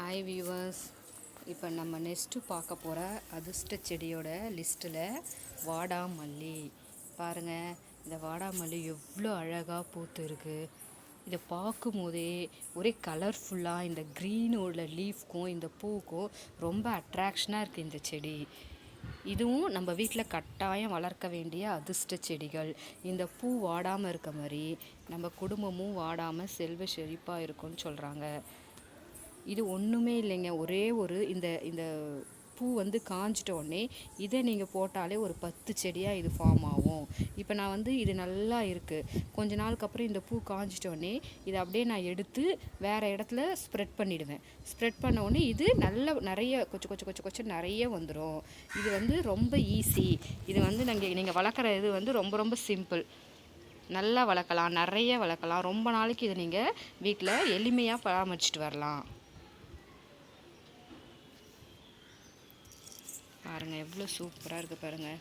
Hi viewers, இப்போ நம்ம next பார்க்க போகிற அதிர்ஷ்ட செடியோட லிஸ்ட்டில் வாடாமல்லி. பாருங்கள், இந்த வாடாமல்லி எவ்வளோ அழகாக பூத்து இருக்குது. இதை பார்க்கும் போதே ஒரே கலர்ஃபுல்லாக இந்த க்ரீனோட லீஃப்க்கும் இந்த பூவுக்கும் ரொம்ப அட்ராக்ஷனாக இருக்குது இந்த செடி. இதுவும் நம்ம வீட்டில் கட்டாயம் வளர்க்க வேண்டிய அதிர்ஷ்ட செடிகள். இந்த பூ வாடாமல் இருக்க மாதிரி நம்ம குடும்பமும் வாடாமல் செல்வ செழிப்பாக இருக்கும்னு சொல்கிறாங்க. இது ஒன்றுமே இல்லைங்க, ஒரே ஒரு இந்த இந்த பூ வந்து காஞ்சிட்ட உடனே இதை நீங்கள் போட்டாலே ஒரு 10 செடியாக இது ஃபார்ம் ஆகும். இப்போ நான் வந்து இது நல்லா இருக்குது, கொஞ்ச நாளுக்கு அப்புறம் இந்த பூ காஞ்சிட்ட உடனே இதை அப்படியே நான் எடுத்து வேறு இடத்துல ஸ்ப்ரெட் பண்ணிவிடுவேன். ஸ்ப்ரெட் பண்ண உடனே இது நல்லா நிறைய கொச்சு நிறைய வந்துடும். இது வந்து ரொம்ப ஈஸி. இது வந்து நீங்கள் வளர்க்குற இது வந்து ரொம்ப ரொம்ப சிம்பிள். நல்லா வளர்க்கலாம், நிறைய வளர்க்கலாம். ரொம்ப நாளைக்கு இதை நீங்கள் வீட்டில் எளிமையாக பராமரிச்சுட்டு வரலாம். பாருங்கள், எவ்வளோ சூப்பராக இருக்குது பாருங்கள்.